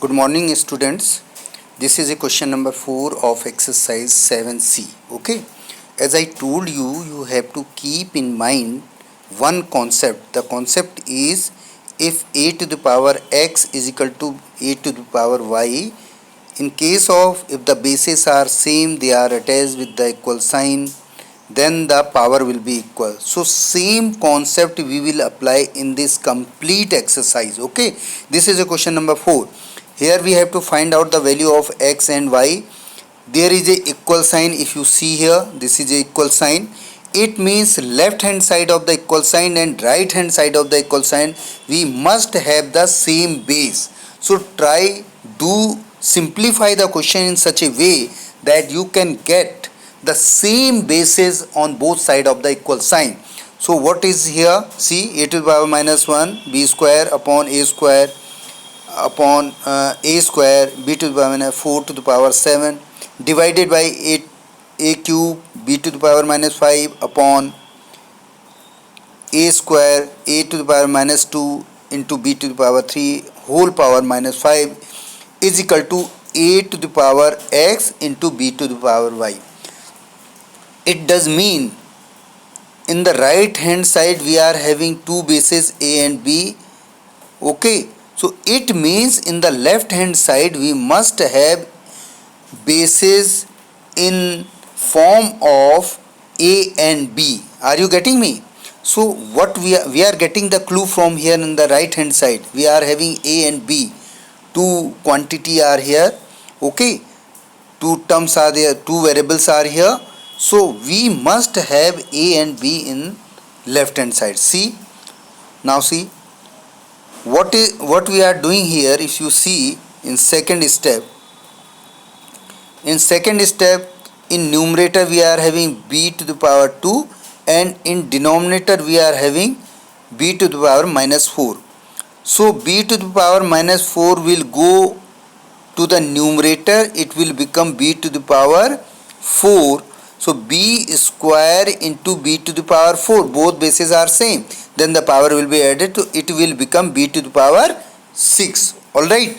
Good morning, students. This is a question number 4 of exercise 7C. Okay. As I told you, you have to keep in mind one concept. The concept is if a to the power x is equal to a to the power y, in case of if the bases are same, they are attached with the equal sign, then the power will be equal. So same concept we will apply in this complete exercise. Okay. This is a question number 4. Here we have to find out the value of x and y. There is a equal sign. If you see here, this is a equal sign. It means left hand side of the equal sign and right hand side of the equal sign, we must have the same base. So try do simplify the question in such a way that you can get the same bases on both sides of the equal sign. So what is here? See, a to the power minus 1 b square upon a square upon a square b to the power minus 4 to the power 7 divided by a cube b to the power minus 5 upon a square a to the power minus 2 into b to the power 3 whole power minus 5 is equal to a to the power x into b to the power y. It does mean in the right hand side we are having two bases a and b. Okay. So it means in the left hand side we must have bases in form of a and b. Are you getting me? So what we are getting the clue from here in the right hand side. We are having a and b. Two quantity are here. Okay. Two terms are there. Two variables are here. So we must have a and b in left hand side. See. Now see. What we are doing here, if you see in second step in numerator we are having b to the power 2 and in denominator we are having b to the power minus 4. So b to the power minus 4 will go to the numerator, it will become b to the power 4. So b square into b to the power 4, both bases are same, then the power will be added to it, will become b to the power 6. Alright.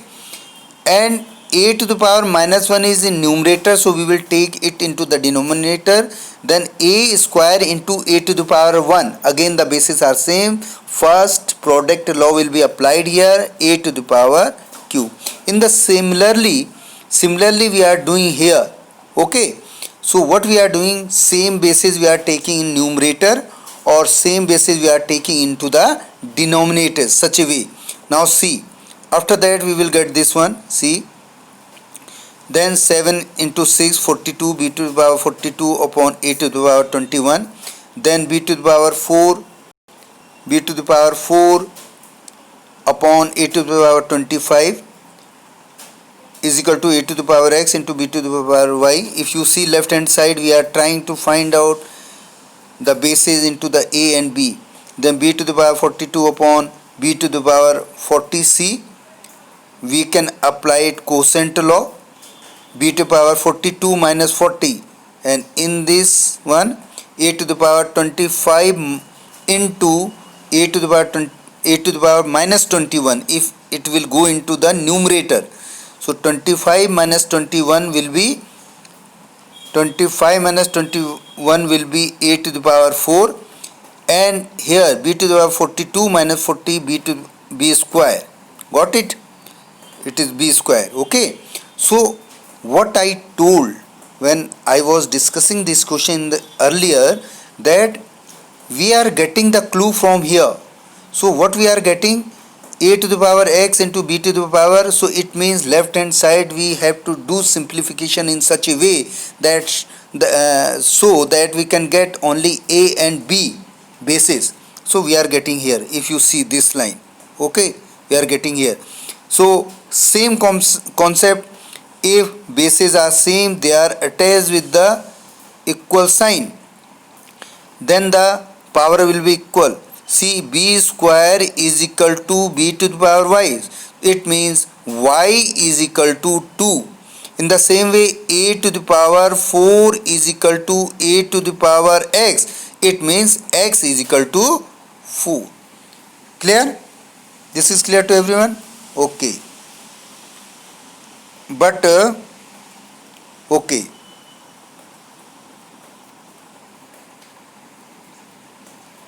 And a to the power minus 1 is in numerator, so we will take it into the denominator. Then a square into a to the power 1, again the bases are same, first product law will be applied here, a to the power q. In the similarly we are doing here. Okay. So what we are doing, same basis we are taking in numerator or same basis we are taking into the denominator, such a way. Now see, after that we will get this one. See, then 7 into 6 42 b to the power 42 upon a to the power 21, then b to the power 4 upon a to the power 25 is equal to a to the power x into b to the power y. If you see left hand side, we are trying to find out the bases into the a and b. Then b to the power 42 upon b to the power 40c. We can apply it quotient law. B to the power 42 minus 40, and in this one a to the power 25 into a to the power minus 21, if it will go into the numerator. So 25 minus 21 will be a to the power 4, and here b to the power 42 minus 40 b square. Got it? It is b square. Okay. So what I told when I was discussing this question earlier, that we are getting the clue from here. So what we are getting, a to the power x into b to the power, so it means left hand side we have to do simplification in such a way that so that we can get only a and b bases. So we are getting here, if you see this line. Okay, we are getting here. So same concept, if bases are same, they are attached with the equal sign, then the power will be equal. See, b square is equal to b to the power y. It means y is equal to 2. In the same way, a to the power 4 is equal to a to the power x. It means x is equal to 4. Clear? This is clear to everyone? Okay. but okay,